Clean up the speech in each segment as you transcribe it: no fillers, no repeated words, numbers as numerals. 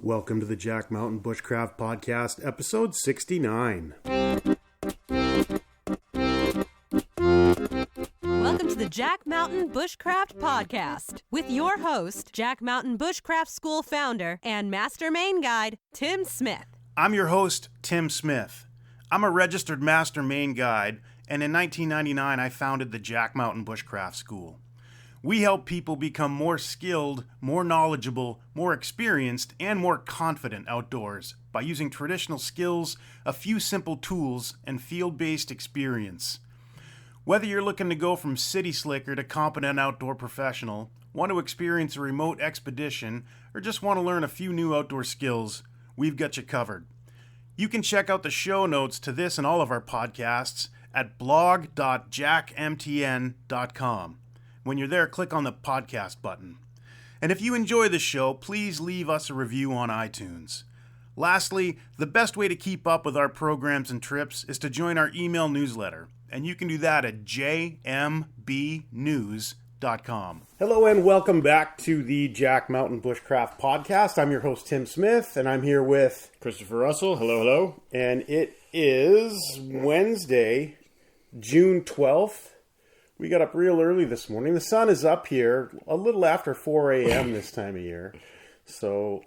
Welcome to the Jack Mountain Bushcraft Podcast, episode 69. Welcome to the Jack Mountain Bushcraft Podcast with your host, Jack Mountain Bushcraft School founder and master Maine guide, Tim Smith. I'm your host, Tim Smith. I'm a registered master Maine guide, and in 1999 I founded the Jack Mountain Bushcraft School. We help people become more skilled, more knowledgeable, more experienced, and more confident outdoors by using traditional skills, a few simple tools, and field-based experience. Whether you're looking to go from city slicker to competent outdoor professional, want to experience a remote expedition, or just want to learn a few new outdoor skills, we've got you covered. You can check out the show notes to this and all of our podcasts at blog.jackmtn.com. When you're there, click on the podcast button. And if you enjoy the show, please leave us a review on iTunes. Lastly, the best way to keep up with our programs and trips is to join our email newsletter. And you can do that at jmbnews.com. Hello and welcome back to the Jack Mountain Bushcraft Podcast. I'm your host, Tim Smith, and I'm here with Christopher Russell. Hello, hello. And it is Wednesday, June 12th. We got up real early this morning. The sun is up here a little after 4 a.m. this time of year. So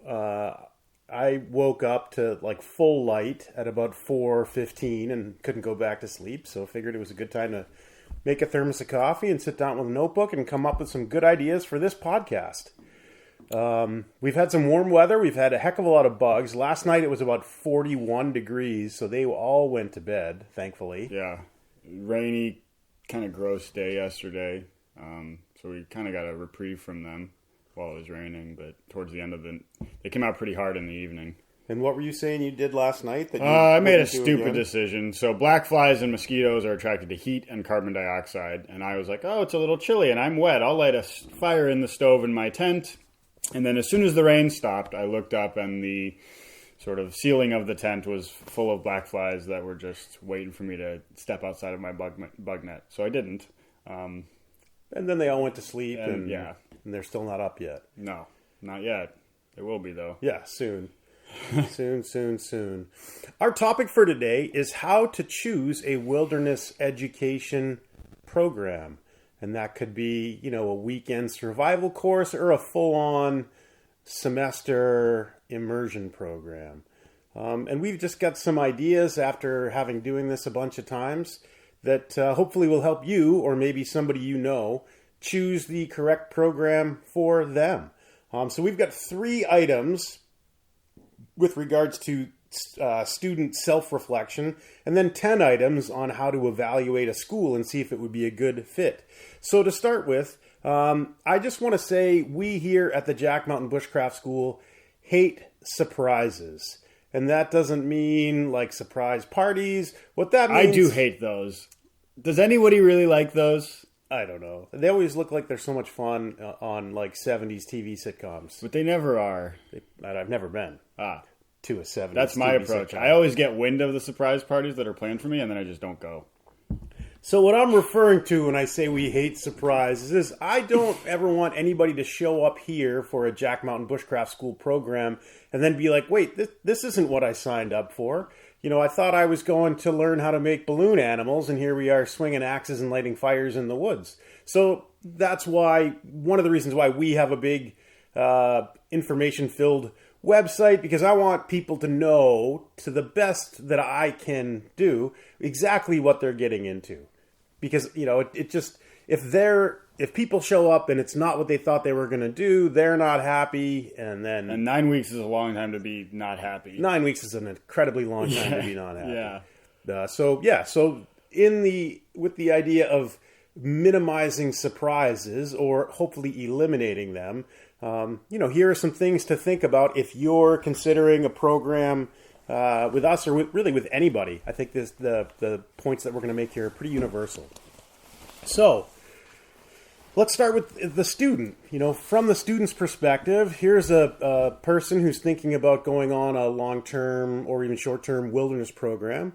I woke up to like full light at about 4:15 and couldn't go back to sleep. So I figured it was a good time to make a thermos of coffee and sit down with a notebook and come up with some good ideas for this podcast. We've had some warm weather. We've had a heck of a lot of bugs. Last night it was about 41 degrees, so they all went to bed, thankfully. Yeah, rainy, kind of gross day yesterday, so we kind of got a reprieve from them while it was raining, but towards the end of they came out pretty hard in the evening. And what were you saying you did last night? That I made a stupid decision. So black flies and mosquitoes are attracted to heat and carbon dioxide, and I was like, oh, it's a little chilly and I'm wet. I'll light a fire in the stove in my tent. And then as soon as the rain stopped, I looked up and the sort of ceiling of the tent was full of black flies that were just waiting for me to step outside of my bug net. So I didn't. And then they all went to sleep, and they're still not up yet. No, not yet. They will be, though. Yeah, soon. soon. Our topic for today is how to choose a wilderness education program. And that could be, a weekend survival course or a full-on semester immersion program. And we've just got some ideas after having doing this a bunch of times that hopefully will help you or maybe somebody you know choose the correct program for them. So we've got 3 items with regards to student self-reflection, and then 10 items on how to evaluate a school and see if it would be a good fit. So to start with, I just want to say we here at the Jack Mountain Bushcraft School hate surprises. And that doesn't mean like surprise parties. What that means... I do hate those. Does anybody really like those? I don't know. They always look like they're so much fun on like 70s TV sitcoms. But they never are. I've never been to a 70s That's my TV approach. sitcom. I always get wind of the surprise parties that are planned for me, and then I just don't go. So what I'm referring to when I say we hate surprises is I don't ever want anybody to show up here for a Jack Mountain Bushcraft School program and then be like, wait, this isn't what I signed up for. I thought I was going to learn how to make balloon animals, and here we are swinging axes and lighting fires in the woods. So that's one of the reasons why we have a big information-filled website, because I want people to know, to the best that I can do, exactly what they're getting into. Because, it just, if people show up and it's not what they thought they were going to do, they're not happy, and 9 weeks is a long time to be not happy. 9 weeks is an incredibly long time to be not happy. Yeah. So with the idea of minimizing surprises or hopefully eliminating them, here are some things to think about if you're considering a program with us or with anybody. I think the points that we're going to make here are pretty universal. So let's start with the student. From the student's perspective, here's a person who's thinking about going on a long-term or even short-term wilderness program,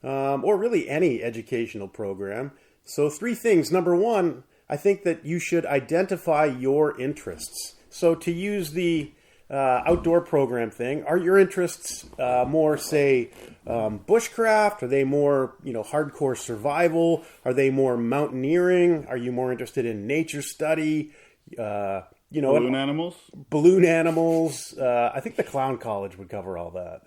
or really any educational program. So 3 things. Number 1, I think that you should identify your interests. So to use the outdoor program thing, are your interests more, say, bushcraft? Are they more, hardcore survival? Are they more mountaineering? Are you more interested in nature study? Balloon animals? Balloon animals. I think the Clown College would cover all that.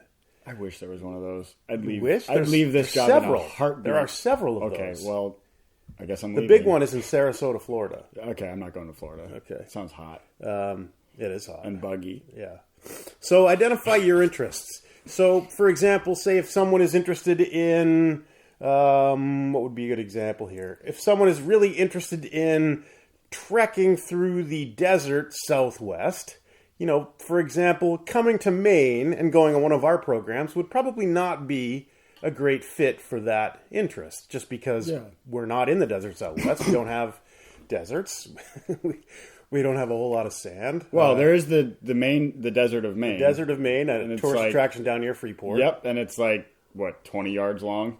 I wish there was one of those. I'd leave this job several. in a heartbeat. There are several of those. Okay, well, I guess I'm the leaving. big one is in Sarasota, Florida. Okay, I'm not going to Florida. Okay. Sounds hot. It is hot. And buggy. Yeah. So identify your interests. So, for example, say if someone is interested in, what would be a good example here? If someone is really interested in trekking through the desert Southwest, for example, coming to Maine and going on one of our programs would probably not be a great fit for that interest, just because we're not in the desert Southwest. We don't have deserts. We don't have a whole lot of sand. Well, there is the desert of Maine. The desert of Maine, a tourist attraction down near Freeport. Yep, and it's 20 yards long,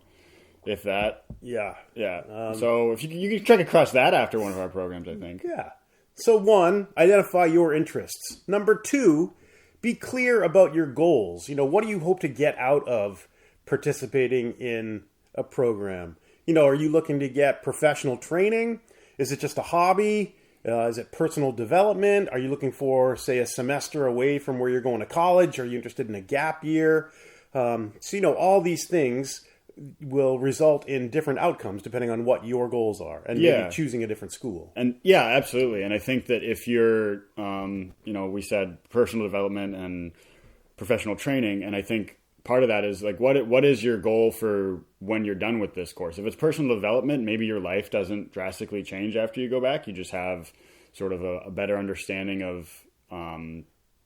if that. Yeah. Yeah. So if you can trek across that after one of our programs, I think. Yeah. So 1, identify your interests. Number 2, be clear about your goals. What do you hope to get out of participating in a program? Are you looking to get professional training? Is it just a hobby? Is it personal development? Are you looking for, say, a semester away from where you're going to college? Are you interested in a gap year? All these things will result in different outcomes depending on what your goals are, and maybe choosing a different school. And yeah, absolutely. And I think that if you're, we said personal development and professional training, and I think part of that is what is your goal for when you're done with this course? If it's personal development, maybe your life doesn't drastically change after you go back. You just have sort of a better understanding of,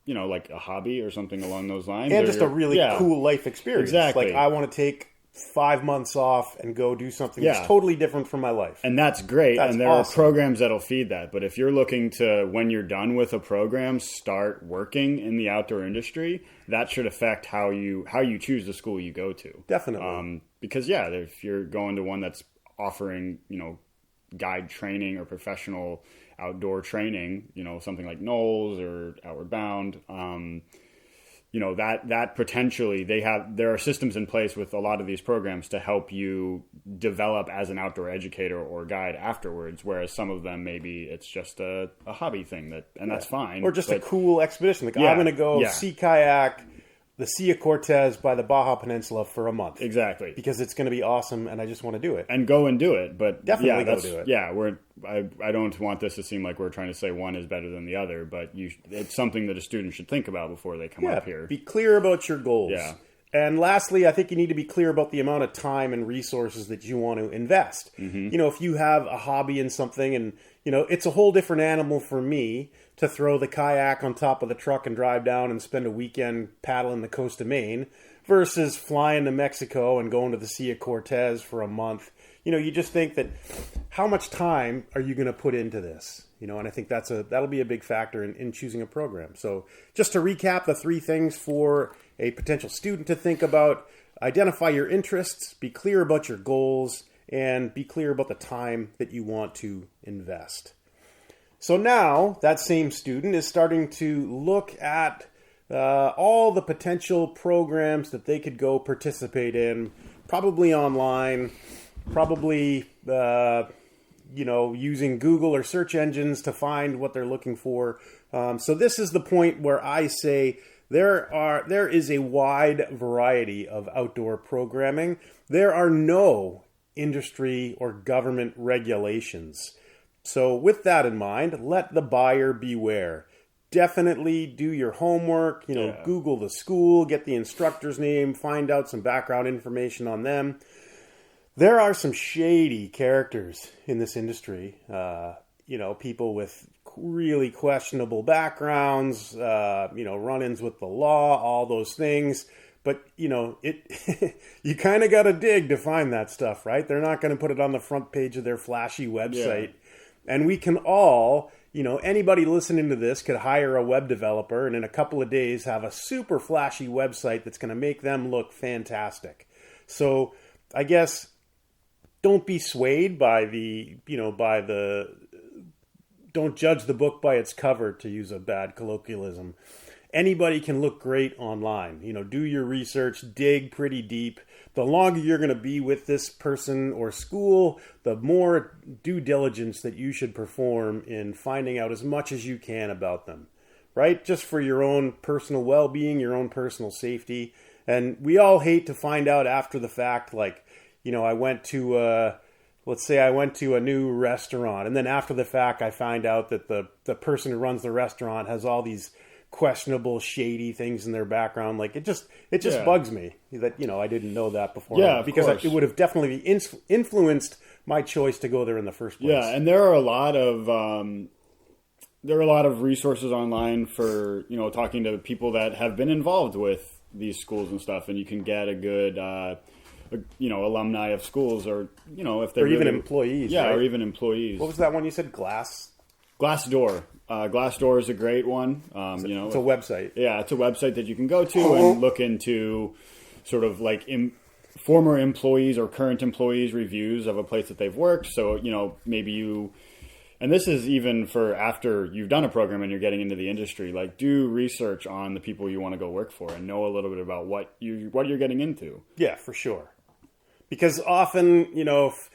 like a hobby or something along those lines. And just a really cool life experience. Exactly. I want to take 5 months off and go do something that's totally different from my life. And that's great. That's and there awesome. are programs that'll feed that. But if you're looking to, when you're done with a program, start working in the outdoor industry, that should affect how you choose the school you go to. Definitely. Because if you're going to one that's offering, guide training or professional outdoor training, something like Knowles or Outward Bound, that potentially there are systems in place with a lot of these programs to help you develop as an outdoor educator or guide afterwards. Whereas some of them, maybe it's just a hobby thing that's fine. Or just a cool expedition. I'm going to go sea kayak the Sea of Cortez by the Baja Peninsula for a month. Exactly. Because it's going to be awesome and I just want to do it. And go and do it. But definitely go do it. Yeah, I don't want this to seem like we're trying to say one is better than the other, but it's something that a student should think about before they come up here. Be clear about your goals. Yeah. And lastly, I think you need to be clear about the amount of time and resources that you want to invest. Mm-hmm. If you have a hobby in something and, it's a whole different animal for me to throw the kayak on top of the truck and drive down and spend a weekend paddling the coast of Maine versus flying to Mexico and going to the Sea of Cortez for a month. You just think that how much time are you going to put into this? And I think that'll be a big factor in choosing a program. So just to recap the 3 things for a potential student to think about: identify your interests, be clear about your goals, and be clear about the time that you want to invest. So now that same student is starting to look at all the potential programs that they could go participate in, probably online, probably using Google or search engines to find what they're looking for. So this is the point where I say there is a wide variety of outdoor programming. There are no industry or government regulations. So with that in mind, let the buyer beware. Definitely do your homework, Google the school, get the instructor's name, find out some background information on them. There are some shady characters in this industry, people with really questionable backgrounds, run-ins with the law, all those things. But, you kind of got to dig to find that stuff, right? They're not going to put it on the front page of their flashy website. Yeah. And we can all, anybody listening to this could hire a web developer and in a couple of days have a super flashy website that's going to make them look fantastic. So I guess don't be swayed by don't judge the book by its cover, to use a bad colloquialism. anybody can look great online. Do your research, dig pretty deep. The longer you're going to be with this person or school, the more due diligence that you should perform in finding out as much as you can about them, right? Just for your own personal well-being, your own personal safety. And we all hate to find out after the fact, like, I went to, let's say I went to a new restaurant, and then after the fact, I find out that the person who runs the restaurant has all these questionable, shady things in their background. Like, it just bugs me that, I didn't know that before. Yeah, because it would have definitely influenced my choice to go there in the first place. Yeah, and there are a lot of resources online for, talking to people that have been involved with these schools and stuff, and you can get a good, alumni of schools, or, if they're even employees. Yeah, right? or even employees. What was that one you said? Glassdoor. Glassdoor is a great one. It's a website. Yeah, it's a website that you can go to and look into sort of like former employees or current employees' reviews of a place that they've worked. So, maybe you... And this is even for after you've done a program and you're getting into the industry. Like, do research on the people you want to go work for and know a little bit about what you're getting into. Yeah, for sure. Because often,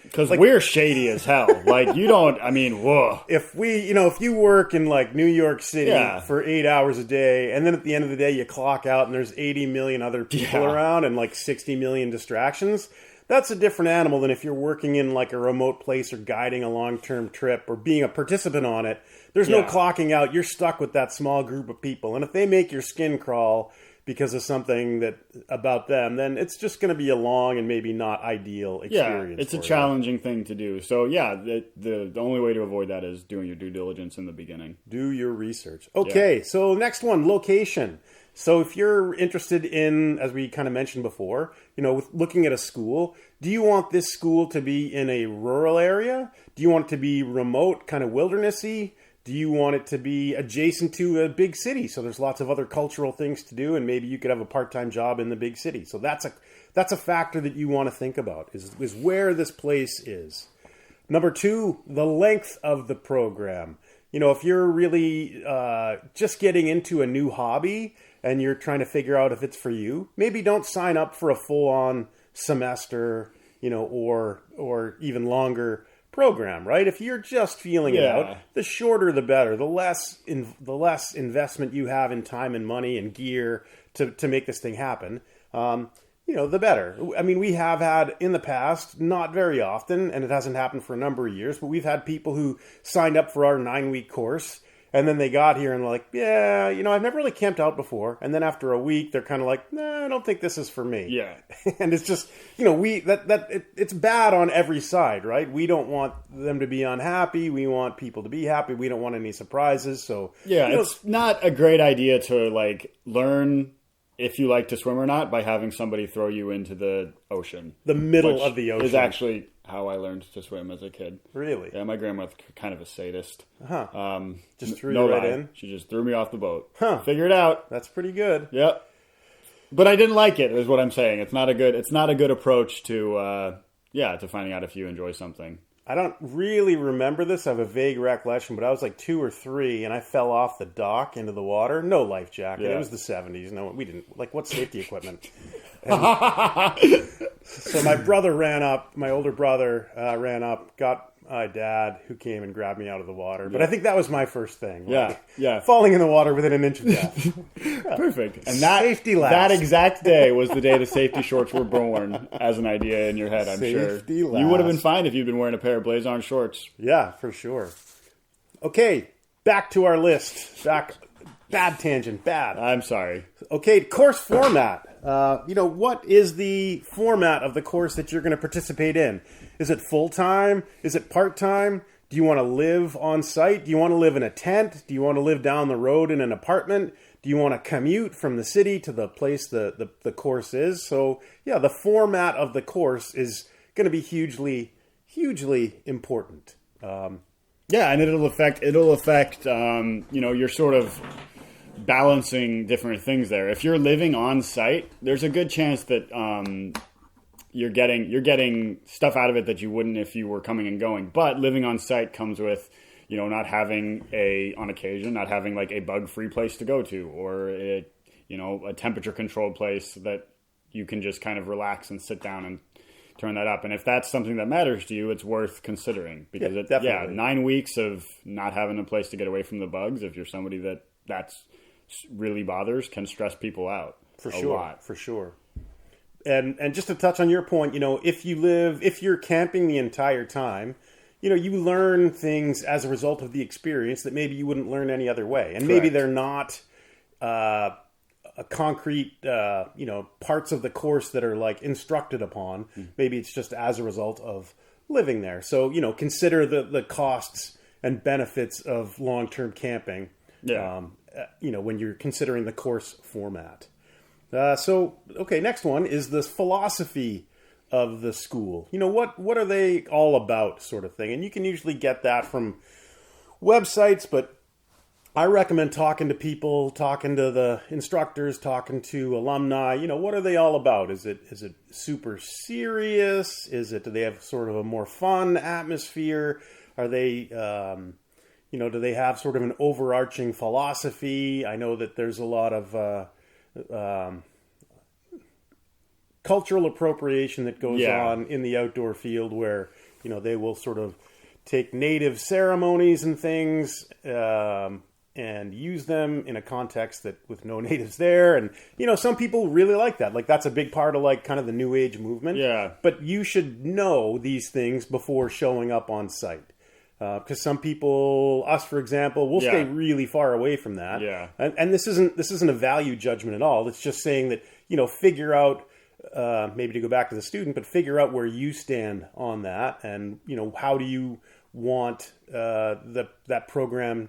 because we're shady as hell. Like, you don't. I mean, whoa. If you work in like New York City for 8 hours a day, and then at the end of the day you clock out and there's 80 million other people around and like 60 million distractions. That's a different animal than if you're working in like a remote place or guiding a long-term trip or being a participant on it. There's no clocking out. You're stuck with that small group of people. And if they make your skin crawl because of something about them, then it's just going to be a long and maybe not ideal experience. Yeah, it's a challenging thing to do. So the only way to avoid that is doing your due diligence in the beginning. Do your research. Okay, so next one, location. So if you're interested in, as we kind of mentioned before, with looking at a school, do you want this school to be in a rural area? Do you want it to be remote, kind of wildernessy? Do you want it to be adjacent to a big city? So there's lots of other cultural things to do, and maybe you could have a part-time job in the big city. So that's a factor that you want to think about, is where this place is. Number 2, the length of the program. If you're really just getting into a new hobby and you're trying to figure out if it's for you, maybe don't sign up for a full-on semester, or even longer program, right? If you're just feeling it out, the shorter the better. The less investment you have in time and money and gear to make this thing happen, the better. I mean, we have had in the past, not very often, and it hasn't happened for a number of years, but we've had people who signed up for our 9-week course, and then they got here and were like, I've never really camped out before. And then after a week, they're kind of like, nah, I don't think this is for me. Yeah. And it's just, it's bad on every side, right? We don't want them to be unhappy. We want people to be happy. We don't want any surprises. So it's not a great idea to like learn if you like to swim or not by having somebody throw you into the ocean. The middle of the ocean. Is actually how I learned to swim as a kid. Really? Yeah, my grandmother kind of a sadist. Huh. Just threw you right in? She just threw me off the boat. Huh. Figure it out. That's pretty good. Yep. But I didn't like it, is what I'm saying. It's not a good approach to finding out if you enjoy something. I don't really remember this. I have a vague recollection, but I was like 2 or 3, and I fell off the dock into the water. No life jacket. Yeah. It was the 70s. No, we didn't. Like, what safety equipment? So my brother ran up. My older brother ran up, got my dad, who came and grabbed me out of the water. But I think that was my first thing. Yeah. Falling in the water within an inch of death. Perfect. And safety last. That exact day was the day the safety shorts were born as an idea in your head, I'm sure. Safety last. You would have been fine if you'd been wearing a pair of Blaze-On shorts. Yeah, for sure. Okay, back to our list. Bad tangent, bad. I'm sorry. Okay, course format. What is the format of the course that you're going to participate in? Is it full-time? Is it part-time? Do you want to live on site? Do you want to live in a tent? Do you want to live down the road in an apartment? Do you want to commute from the city to the place the course is? So, the format of the course is going to be hugely, hugely important. And it'll affect your sort of balancing different things there. If you're living on site, there's a good chance that you're getting stuff out of it that you wouldn't if you were coming and going. But living on site comes with, not having on occasion, not having like a bug-free place to go to, or a temperature-controlled place that you can just kind of relax and sit down and turn that up. And if that's something that matters to you, it's worth considering, because 9 weeks of not having a place to get away from the bugs, if you're somebody that's really bothers, can stress people out a lot. For sure. And just to touch on your point, if you're camping the entire time, you learn things as a result of the experience that maybe you wouldn't learn any other way. And maybe they're not a concrete, parts of the course that are like instructed upon. Maybe it's just as a result of living there. So, consider the costs and benefits of long-term camping, when you're considering the course format. Next one is this philosophy of the school. What are they all about, sort of thing? And you can usually get that from websites, but I recommend talking to people, talking to the instructors, talking to alumni. What are they all about? Is it super serious? Do they have sort of a more fun atmosphere? Are they, do they have sort of an overarching philosophy? I know that there's a lot of cultural appropriation that goes on in the outdoor field, where they will sort of take native ceremonies and things and use them in a context that with no natives there. And some people really like that. Like, that's a big part of like kind of the New Age movement. But you should know these things before showing up on site. Because some people, us for example, will stay really far away from that. And this isn't a value judgment at all. It's just saying that, figure out, maybe to go back to the student, but figure out where you stand on that, and how do you want that program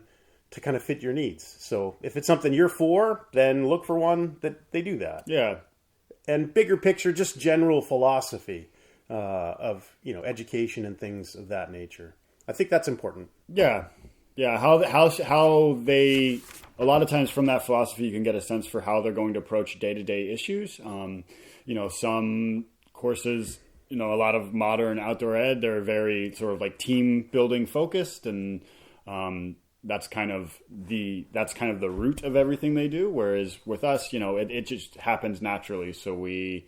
to kind of fit your needs. So if it's something you're for, then look for one that they do that. And bigger picture, just general philosophy of education and things of that nature. I think that's important. How they, a lot of times from that philosophy, you can get a sense for how they're going to approach day-to-day issues. Some courses, a lot of modern outdoor ed, they're very sort of like team building focused, and that's kind of the root of everything they do. Whereas with us, it just happens naturally. So we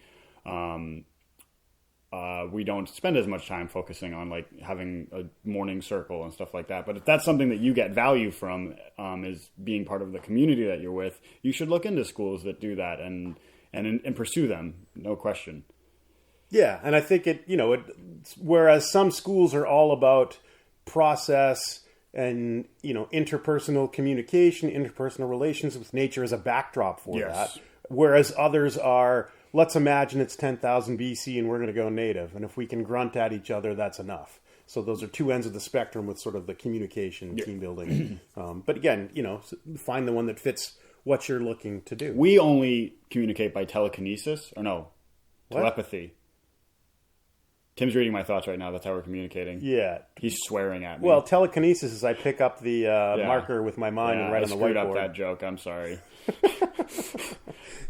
don't spend as much time focusing on like having a morning circle and stuff like that. But if that's something that you get value from, is being part of the community that you're with, you should look into schools that do that and pursue them. No question. Yeah. And I think whereas some schools are all about process and, interpersonal communication, interpersonal relations with nature as a backdrop for that. Whereas others are, let's imagine it's 10,000 BC and we're going to go native. And if we can grunt at each other, that's enough. So those are two ends of the spectrum with sort of the communication, team building. But again, find the one that fits what you're looking to do. We only communicate by telekinesis, or no, telepathy. Tim's reading my thoughts right now. That's how we're communicating. Yeah. He's swearing at me. Well, telekinesis is I pick up the marker with my mind and write on the whiteboard. I screwed up that joke. I'm sorry.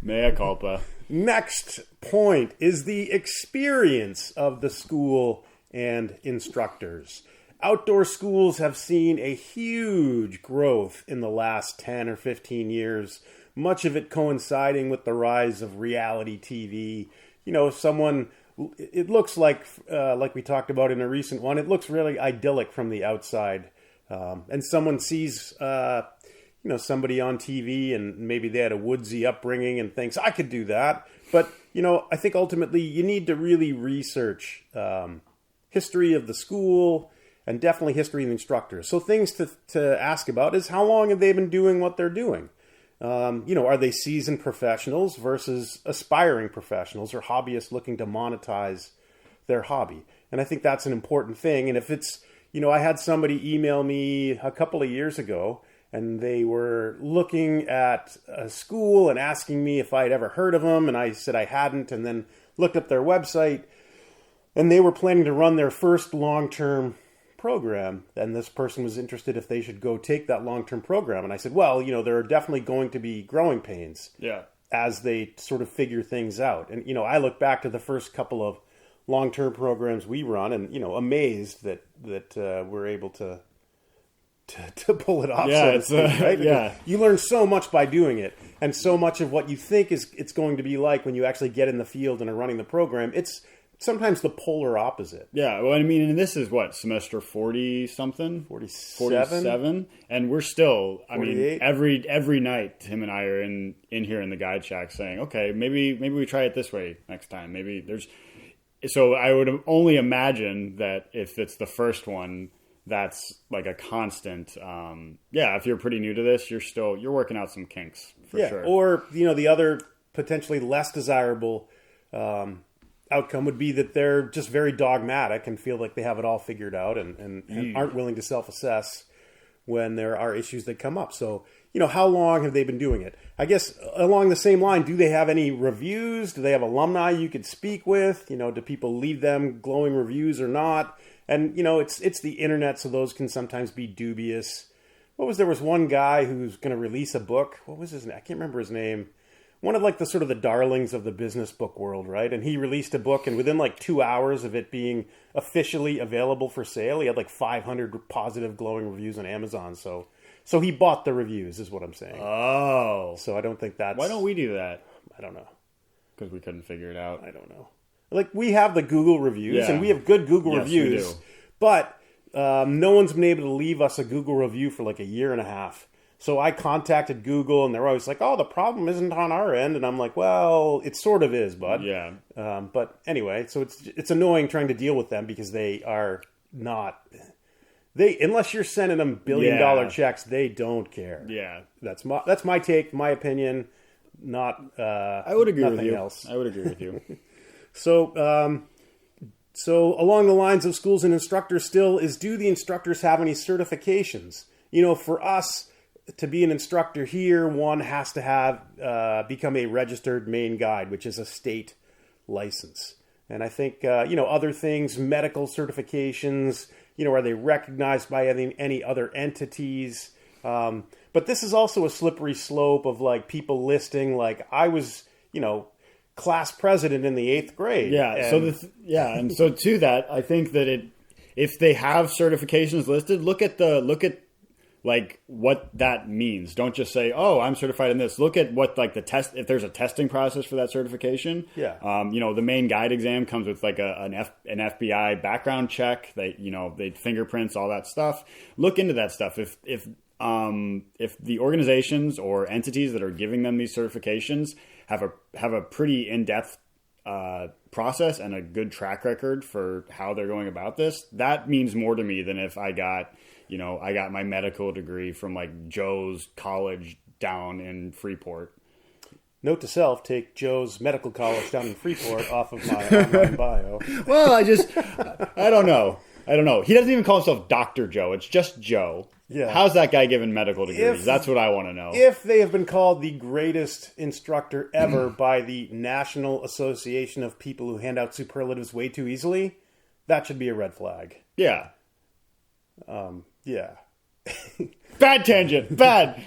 Mea culpa. Next point is the experience of the school and instructors. Outdoor schools have seen a huge growth in the last 10 or 15 years, much of it coinciding with the rise of reality TV. It looks like we talked about in a recent one, it looks really idyllic from the outside. And someone sees, somebody on TV and maybe they had a woodsy upbringing and thinks, I could do that. But, I think ultimately you need to really research history of the school and definitely history of the instructors. So things to ask about is how long have they been doing what they're doing? Are they seasoned professionals versus aspiring professionals or hobbyists looking to monetize their hobby? And I think that's an important thing. And if it's, I had somebody email me a couple of years ago and they were looking at a school and asking me if I'd ever heard of them. And I said I hadn't, and then looked up their website, and they were planning to run their first long-term program, and this person was interested if they should go take that long-term program. And I said, well, there are definitely going to be growing pains as they sort of figure things out. And, I look back to the first couple of long-term programs we run and, amazed that we're able to to pull it off. Yeah, so to speak, right? Yeah. You learn so much by doing it, and so much of what you think it's going to be like when you actually get in the field and are running the program. It's sometimes the polar opposite. Yeah, well, I mean, and this is what, semester 40-something? 47? And we're still, I 48? mean, every night, Tim and I are in here in the guide shack saying, okay, maybe we try it this way next time. Maybe there's... So I would only imagine that if it's the first one, that's like a constant. If you're pretty new to this, you're working out some kinks for sure. Or, the other potentially less desirable outcome would be that they're just very dogmatic and feel like they have it all figured out and aren't willing to self-assess when there are issues that come up. So, how long have they been doing it? I guess along the same line, do they have any reviews? Do they have alumni you could speak with? Do people leave them glowing reviews or not? And, it's the internet, so those can sometimes be dubious. There was one guy who's going to release a book. What was his name? I can't remember his name. One of like the sort of the darlings of the business book world, right? And he released a book, and within like 2 hours of it being officially available for sale, he had like 500 positive glowing reviews on Amazon. So he bought the reviews, is what I'm saying. Oh. So I don't think that's... Why don't we do that? I don't know. Because we couldn't figure it out. I don't know. Like, we have the Google reviews, and we have good Google reviews. We do. But no one's been able to leave us a Google review for like a year and a half. So I contacted Google, and they're always like, oh, the problem isn't on our end. And I'm like, well, it sort of is, bud. Yeah. But anyway, so it's annoying trying to deal with them because they are not... unless you're sending them billion-dollar checks, they don't care. Yeah. That's my take, my opinion, not I would agree with you. Else. I would agree with you. So along the lines of schools and instructors still is, do the instructors have any certifications? For us to be an instructor here, one has to have become a registered Maine guide, which is a state license. And I think, other things, medical certifications, are they recognized by any other entities? But this is also a slippery slope of like people listing, like I was, class president in the 8th grade. Yeah. And so to that, I think that if they have certifications listed, look at like what that means. Don't just say, oh, I'm certified in this. Look at what like the test, if there's a testing process for that certification. Yeah. The main guide exam comes with like an FBI background check. They fingerprints, all that stuff. Look into that stuff. If the organizations or entities that are giving them these certifications have a pretty in-depth process and a good track record for how they're going about this, that means more to me than if I got my medical degree from like Joe's college down in Freeport. Note to self, take Joe's medical college down in Freeport off of my online bio. Well, I don't know. He doesn't even call himself Dr. Joe. It's just Joe. Yeah. How's that guy given medical degrees? That's what I want to know. If they have been called the greatest instructor ever by the National Association of People Who Hand Out Superlatives Way Too Easily, that should be a red flag. Yeah. Yeah. Bad tangent. Bad.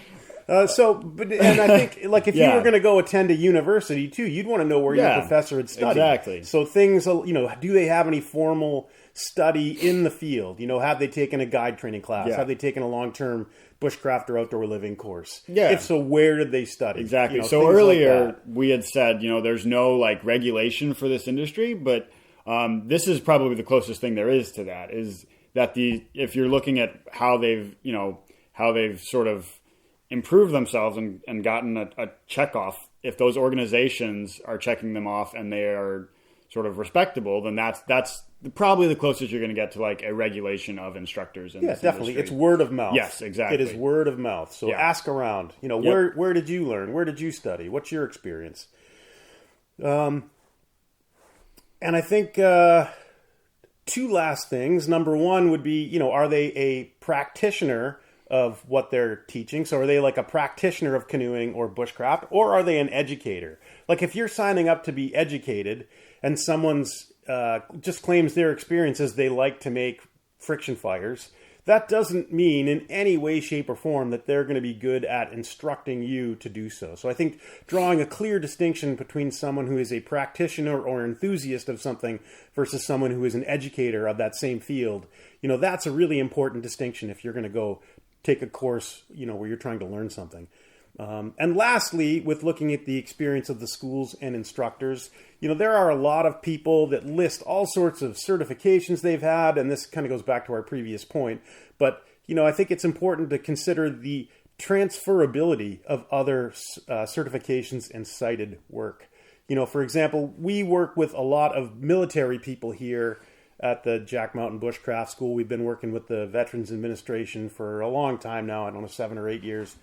And I think, like, if you were going to go attend a university, too, you'd want to know where your professor had studied. Exactly. So things, do they have any formal study in the field? Have they taken a guide training class? Yeah. Have they taken a long-term bushcraft or outdoor living course? Yeah. If so, where did they study? Exactly. So earlier, we had said, there's no, like, regulation for this industry, but this is probably the closest thing there is to that, is that if you're looking at how they've sort of improved themselves and gotten a check off, if those organizations are checking them off and they are sort of respectable, then that's probably the closest you're going to get to like a regulation of instructors in this definitely. industry. It's word of mouth. Yes, exactly. It is word of mouth. So ask around. Where did you learn? Where did you study? What's your experience? And I think two last things. Number one would be, are they a practitioner of what they're teaching? So are they like a practitioner of canoeing or bushcraft, or are they an educator? Like if you're signing up to be educated and someone's just claims their experience is they like to make friction fires, that doesn't mean in any way, shape, or form that they're going to be good at instructing you to do so. So I think drawing a clear distinction between someone who is a practitioner or enthusiast of something versus someone who is an educator of that same field, that's a really important distinction if you're going to go take a course, where you're trying to learn something. And lastly, with looking at the experience of the schools and instructors, there are a lot of people that list all sorts of certifications they've had, and this kind of goes back to our previous point. But, I think it's important to consider the transferability of other certifications and cited work. For example, we work with a lot of military people here at the Jack Mountain Bushcraft School. We've been working with the Veterans Administration for a long time now, I don't know, 7 or 8 years.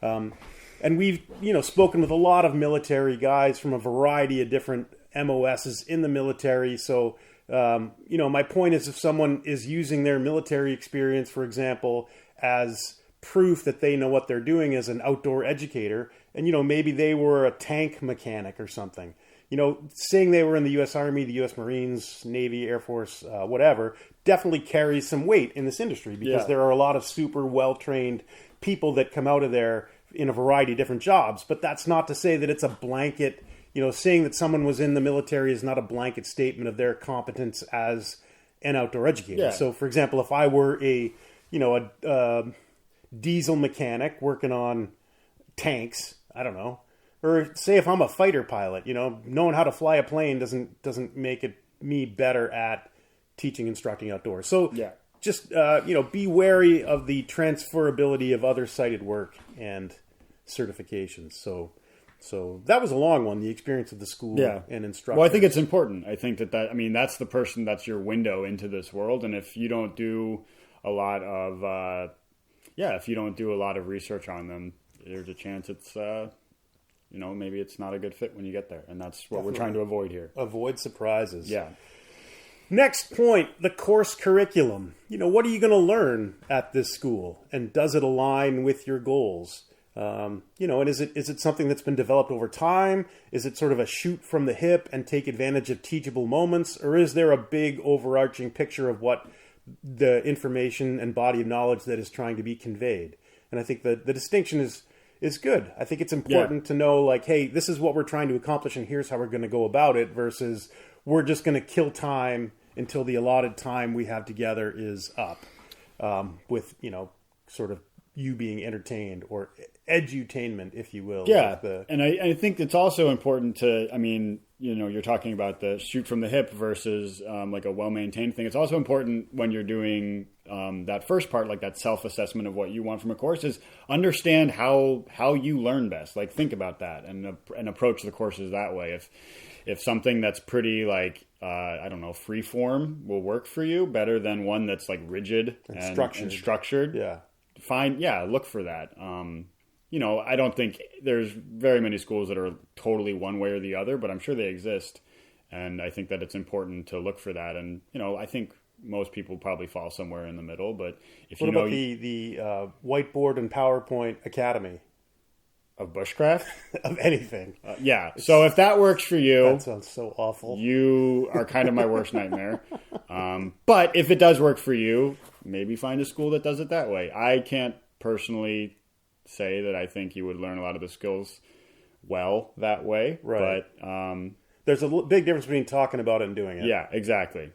And we've, spoken with a lot of military guys from a variety of different MOSs in the military. So, my point is, if someone is using their military experience, for example, as proof that they know what they're doing as an outdoor educator, and, maybe they were a tank mechanic or something, saying they were in the U.S. Army, the U.S. Marines, Navy, Air Force, whatever, definitely carries some weight in this industry, because there are a lot of super well-trained people that come out of there in a variety of different jobs. But that's not to say that it's a blanket, saying that someone was in the military is not a blanket statement of their competence as an outdoor educator. Yeah. So, for example, if I were a diesel mechanic working on tanks, I don't know, or say if I'm a fighter pilot, knowing how to fly a plane doesn't make it me better at teaching, instructing outdoors. So just, be wary of the transferability of other cited work and certifications. So that was a long one, the experience of the school and instructor. Well, I think it's important. I think that's the person that's your window into this world. And if you don't do a lot of, if you don't do a lot of research on them, there's a chance it's, maybe it's not a good fit when you get there. And that's what we're trying to avoid here. Avoid surprises. Yeah. Next point, the course curriculum. What are you going to learn at this school? And does it align with your goals? And is it something that's been developed over time? Is it sort of a shoot from the hip and take advantage of teachable moments? Or is there a big overarching picture of what the information and body of knowledge that is trying to be conveyed? And I think the distinction is good. I think it's important to know, like, hey, this is what we're trying to accomplish and here's how we're going to go about it, versus we're just going to kill time until the allotted time we have together is up, with, sort of you being entertained, or edutainment, if you will. Yeah, and I think it's also important to, you're talking about the shoot from the hip versus like a well-maintained thing. It's also important when you're doing that first part, like that self-assessment of what you want from a course, is understand how you learn best. Like, think about that and approach the courses that way. If something that's pretty like, free form will work for you better than one that's like rigid and structured. Look for that. I don't think there's very many schools that are totally one way or the other, but I'm sure they exist. And I think that it's important to look for that. And, I think most people probably fall somewhere in the middle, but what about the Whiteboard and PowerPoint Academy? Of bushcraft? Of anything. So if that works for you... That sounds so awful. You are kind of my worst nightmare. But if it does work for you, maybe find a school that does it that way. I can't personally say that I think you would learn a lot of the skills well that way. Right. But there's a big difference between talking about it and doing it. Yeah, exactly.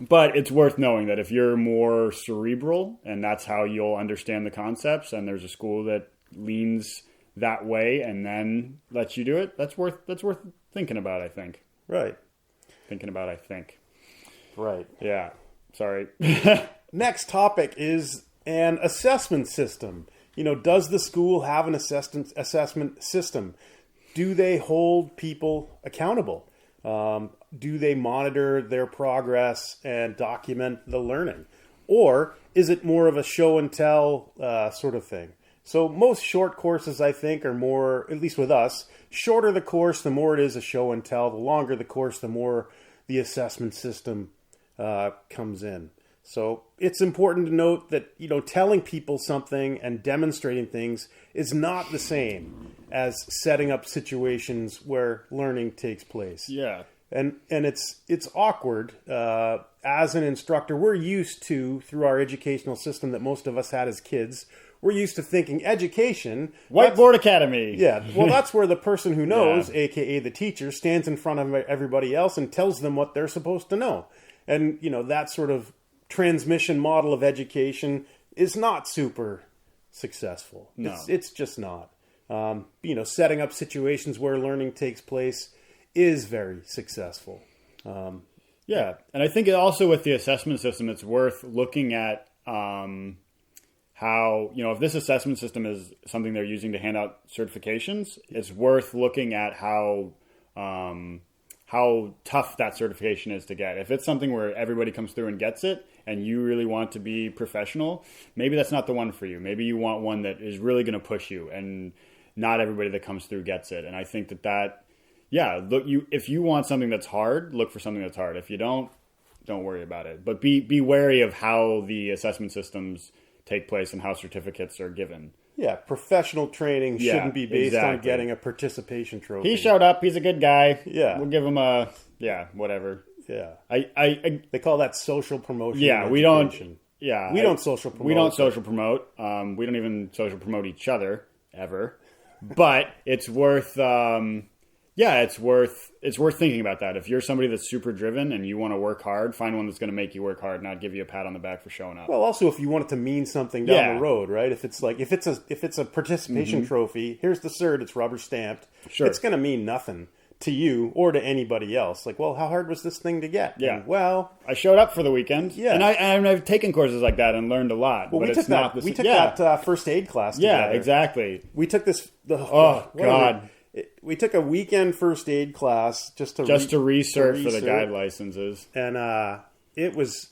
But it's worth knowing that if you're more cerebral and that's how you'll understand the concepts, and there's a school that leans that way and then lets you do it, that's worth thinking about, I think. Right. Right. Yeah. Sorry. Next topic is an assessment system. Does the school have an assessment system? Do they hold people accountable? Do they monitor their progress and document the learning? Or is it more of a show and tell sort of thing? So most short courses, I think, are more, at least with us, shorter the course, the more it is a show and tell. The longer the course, the more the assessment system comes in. So it's important to note that, telling people something and demonstrating things is not the same as setting up situations where learning takes place. Yeah. And it's awkward. As an instructor, we're used to, through our educational system that most of us had as kids, we're used to thinking education. Whiteboard Academy. Yeah. Well, that's where the person who knows, a.k.a. the teacher, stands in front of everybody else and tells them what they're supposed to know. And, that sort of transmission model of education is not super successful. No. It's just not. Setting up situations where learning takes place is very successful. Yeah, and I think also with the assessment system, it's worth looking at how, if this assessment system is something they're using to hand out certifications, it's worth looking at how tough that certification is to get. If it's something where everybody comes through and gets it, and you really want to be professional, maybe that's not the one for you. Maybe you want one that is really going to push you, and not everybody that comes through gets it. And I think if you want something that's hard, look for something that's hard. If you don't worry about it. But be wary of how the assessment systems take place and how certificates are given. Yeah, professional training shouldn't be based on getting a participation trophy. He showed up. He's a good guy. Yeah. We'll give him whatever. Yeah. They call that social promotion. Yeah, we don't social promote. We don't social promote. We don't even social promote each other ever. But it's worth it's worth thinking about that. If you're somebody that's super driven and you want to work hard, find one that's going to make you work hard, not give you a pat on the back for showing up. Well, also if you want it to mean something down the road, right? If it's a participation trophy, here's the cert, it's rubber stamped. Sure. It's going to mean nothing to you or to anybody else. Like, well, how hard was this thing to get? Yeah. And, well, I showed up for the weekend. Yeah. And I've taken courses like that and learned a lot. Well, but we took that first aid class Yeah, together. exactly. We took this. God. We took a weekend first aid class just to research for the guide licenses, and it was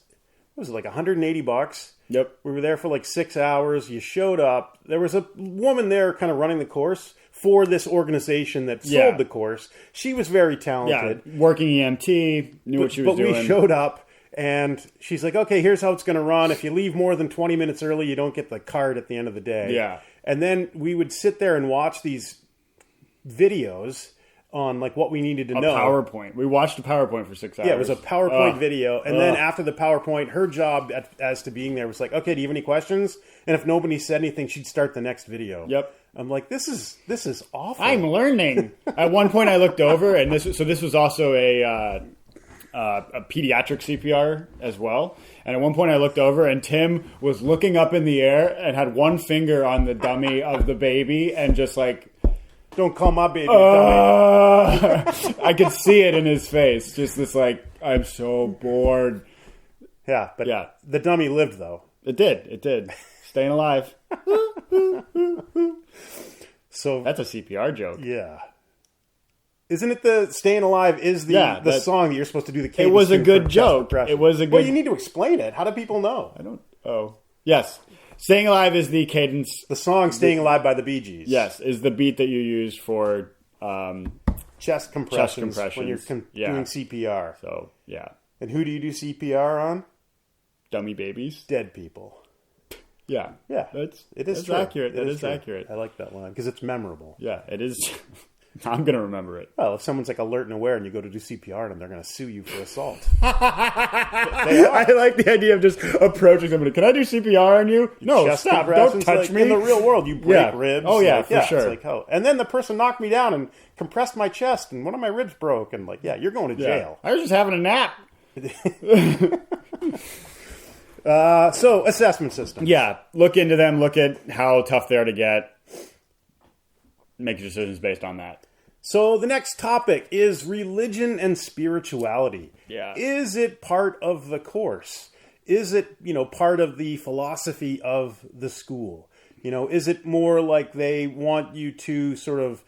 like $180. Yep. We were there for like 6 hours. You showed up. There was a woman there kind of running the course for this organization that sold the course. She was very talented. Yeah, working EMT, knew what she was doing. But we showed up, and she's like, okay, here's how it's going to run. If you leave more than 20 minutes early, you don't get the card at the end of the day. Yeah. And then we would sit there and watch these videos on like what we needed to know. PowerPoint. We watched a PowerPoint for 6 hours. Yeah, it was a PowerPoint video. And then after the PowerPoint, her job as to being there was like, okay, do you have any questions? And if nobody said anything, she'd start the next video. Yep. I'm like, this is awful. I'm learning. At one point I looked over, and this was also a pediatric CPR as well. And at one point I looked over, and Tim was looking up in the air and had one finger on the dummy of the baby and just like, don't call my baby dummy. I could see it in his face. Just this like, I'm so bored. Yeah, but the dummy lived though. It did. Staying alive. So that's a CPR joke. Yeah. Isn't it the Staying Alive is the song that you're supposed to do the cadence? It was a good joke. It was a good... Well, you need to explain it. How do people know? I don't... Oh. Yes. Staying Alive is the cadence... The song Staying Alive by the Bee Gees. Yes, is the beat that you use for... chest compressions when you're doing CPR. So, yeah. And who do you do CPR on? Dummy babies. Dead people. Yeah. Yeah. It is true. Accurate. That is accurate. I like that line because it's memorable. Yeah, it is... I'm going to remember it. Well, if someone's like alert and aware and you go to do CPR on them, they're going to sue you for assault. I like the idea of just approaching somebody. Can I do CPR on you? No, stop. Don't touch me. In the real world, you break ribs. Oh, yeah, for sure. It's like, and then the person knocked me down and compressed my chest and one of my ribs broke. And like, you're going to jail. I was just having a nap. So, assessment systems. Yeah, look into them. Look at how tough they are to get. Make your decisions based on that. So the next topic is religion and spirituality. Yeah. Is it part of the course? Is it, part of the philosophy of the school? Is it more like they want you to sort of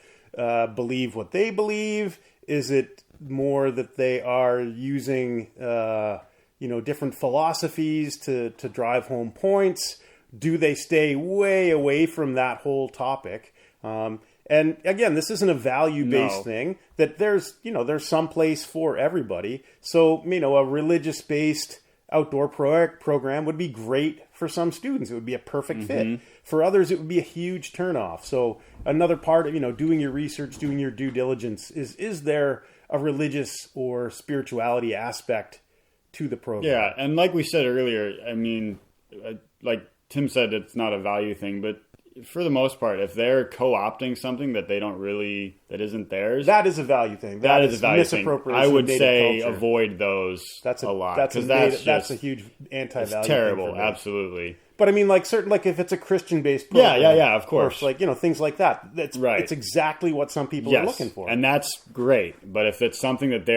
believe what they believe? Is it more that they are using, different philosophies to drive home points? Do they stay way away from that whole topic? And again, this isn't a value-based thing. That there's some place for everybody. So, a religious-based outdoor program would be great for some students. It would be a perfect fit. For others, it would be a huge turnoff. So, another part of doing your research, doing your due diligence is there a religious or spirituality aspect to the program? Yeah, and like we said earlier, I mean, like Tim said, it's not a value thing, but for the most part, if they're co-opting something that isn't theirs, that is a value thing. That is a value thing. I would say culture. Avoid those a lot. That's a huge anti-value. It's terrible. Thing Absolutely. But I mean, like certain, like if it's a Christian-based program, yeah, of course, or like things like that. That's right. It's exactly what some people are looking for, and that's great. But if it's something that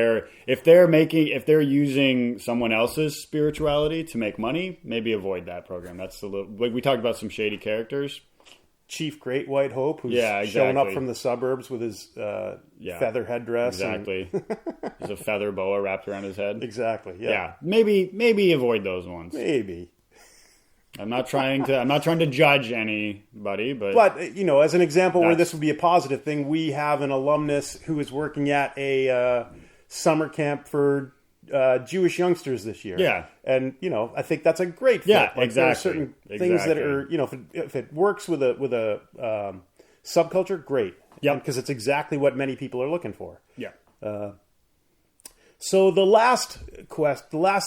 if they're using someone else's spirituality to make money, maybe avoid that program. That's a little like we talked about some shady characters. Chief Great White Hope, who's showing up from the suburbs with his feather headdress. Exactly. There's a feather boa wrapped around his head. Exactly. Yeah. Maybe avoid those ones. Maybe. I'm not trying to judge anybody, but as an example where this would be a positive thing, we have an alumnus who is working at a summer camp for Jewish youngsters this year. Yeah, and I think that's a great fit. Yeah, like, exactly. There are certain things that are if it works with a subculture, great. Yeah, because it's exactly what many people are looking for. Yeah. So the last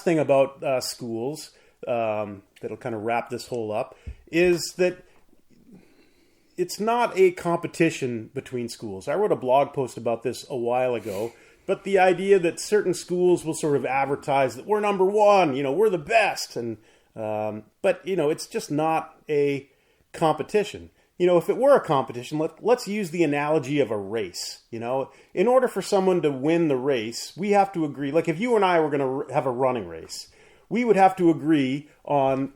thing about schools. That'll kind of wrap this whole up is that it's not a competition between schools. I wrote a blog post about this a while ago, but the idea that certain schools will sort of advertise that we're number one, we're the best, and but it's just not a competition. If it were a competition, let's use the analogy of a race. In order for someone to win the race, we have to agree. Like if you and I were going to have a running race, we would have to agree on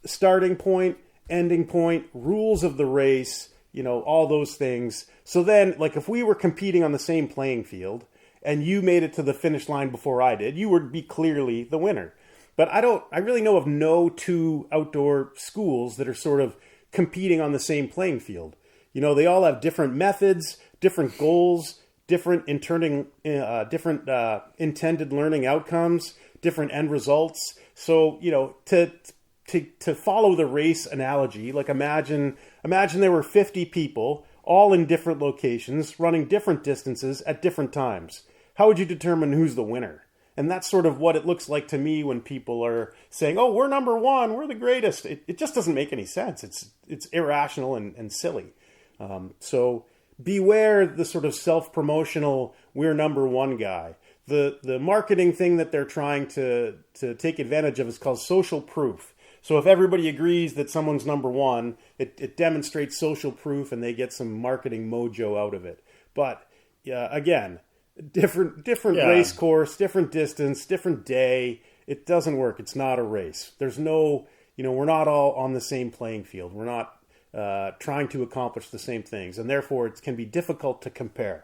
starting point, ending point, rules of the race, all those things. So then, like if we were competing on the same playing field and you made it to the finish line before I did, you would be clearly the winner. But I really know of no two outdoor schools that are sort of competing on the same playing field. They all have different methods, different goals, different intended learning outcomes, different end results. So, to follow the race analogy, like imagine there were 50 people all in different locations running different distances at different times. How would you determine who's the winner? And that's sort of what it looks like to me when people are saying, oh, we're number one, we're the greatest. It just doesn't make any sense. It's irrational and silly. So beware the sort of self-promotional, we're number one guy. The marketing thing that they're trying to take advantage of is called social proof. So if everybody agrees that someone's number one, it demonstrates social proof and they get some marketing mojo out of it. But again, different race course, different distance, different day. It doesn't work. It's not a race. There's no, we're not all on the same playing field. We're not trying to accomplish the same things. And therefore, it can be difficult to compare.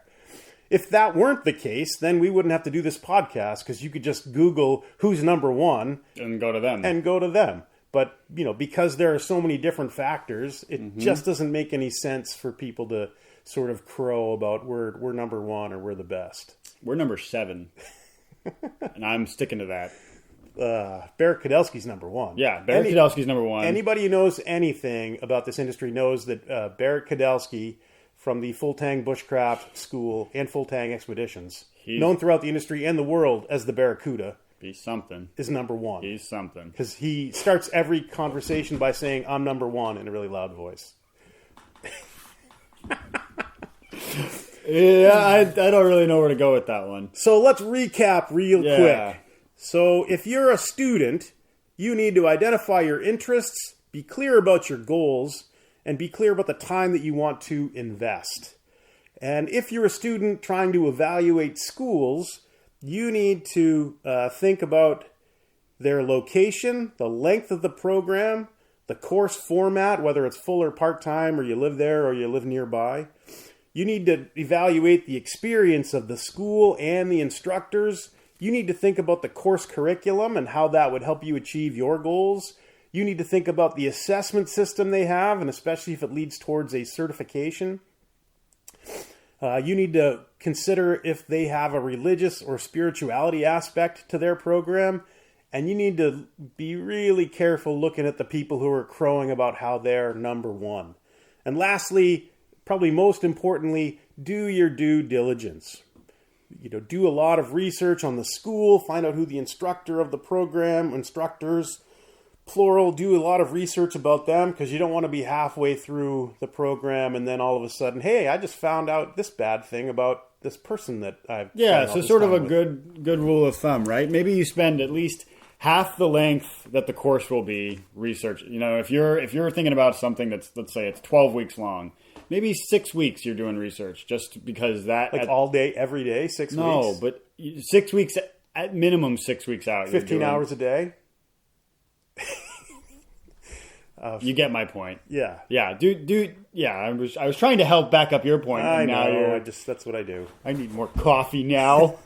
If that weren't the case, then we wouldn't have to do this podcast because you could just Google who's number one and go to them. But, because there are so many different factors, it just doesn't make any sense for people to sort of crow about we're number one or we're the best. We're number 7. And I'm sticking to that. Barrett Kudelski's number one. Yeah, Barrett Kudelski's number one. Anybody who knows anything about this industry knows that Barrett Kudelski from the Full Tang Bushcraft School and Full Tang Expeditions, known throughout the industry and the world as the Barracuda, he's something. Is number one. He's something. Because he starts every conversation by saying, I'm number one, in a really loud voice. Yeah, I don't really know where to go with that one. So let's recap real quick. So if you're a student, you need to identify your interests, be clear about your goals, and be clear about the time that you want to invest. And if you're a student trying to evaluate schools, you need to think about their location, the length of the program, the course format, whether it's full or part-time, or you live there or you live nearby. You need to evaluate the experience of the school and the instructors. You need to think about the course curriculum and how that would help you achieve your goals. You need to think about the assessment system they have, and especially if it leads towards a certification. You need to consider if they have a religious or spirituality aspect to their program. And you need to be really careful looking at the people who are crowing about how they're number one. And lastly, probably most importantly, do your due diligence. Do a lot of research on the school, find out who the instructor of the program, instructors, plural, do a lot of research about them, because you don't want to be halfway through the program and then all of a sudden, hey, I just found out this bad thing about this person that I've so sort of a good rule of thumb, right? Maybe you spend at least half the length that the course will be, research. You know, if you're thinking about something that's, let's say it's 12 weeks long, maybe 6 weeks you're doing research just because that... Like all day, every day, 6 weeks? No, but 6 weeks, at minimum 6 weeks out. 15 hours a day? You get my point. Yeah. Yeah, dude. Yeah, I was trying to help back up your point. I and now know. That's what I do. I need more coffee now.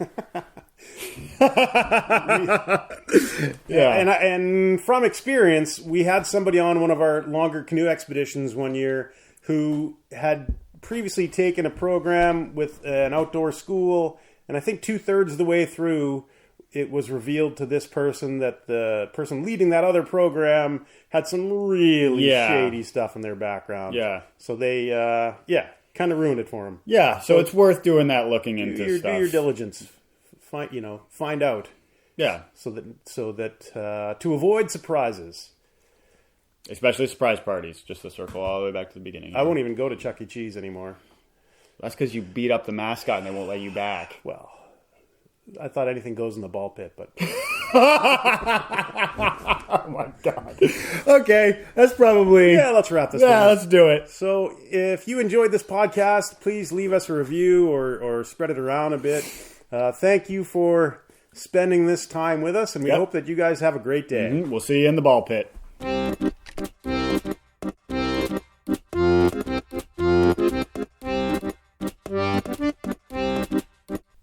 Yeah, and from experience, we had somebody on one of our longer canoe expeditions one year who had previously taken a program with an outdoor school, and I think 2/3 of the way through, it was revealed to this person that the person leading that other program had some really shady stuff in their background. Yeah. So they, kind of ruined it for him. Yeah, so it's worth doing that, looking into stuff. Do your diligence. Find out. Yeah. So that to avoid surprises. Especially surprise parties, just to circle all the way back to the beginning. I won't even go to Chuck E. Cheese anymore. That's because you beat up the mascot and they won't let you back. Well, I thought anything goes in the ball pit, but... Oh, my God. Okay, that's probably... Yeah, let's wrap this Yeah, one up. let's do it. So, if you enjoyed this podcast, please leave us a review or spread it around a bit. Thank you for spending this time with us, and we hope that you guys have a great day. Mm-hmm. We'll see you in the ball pit.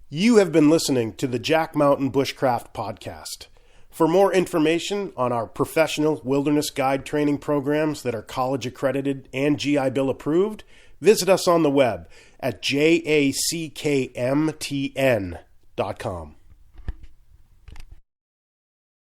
You have been listening to the Jack Mountain Bushcraft Podcast. For more information on our professional wilderness guide training programs that are college accredited and GI Bill approved, visit us on the web at jackmtn.com.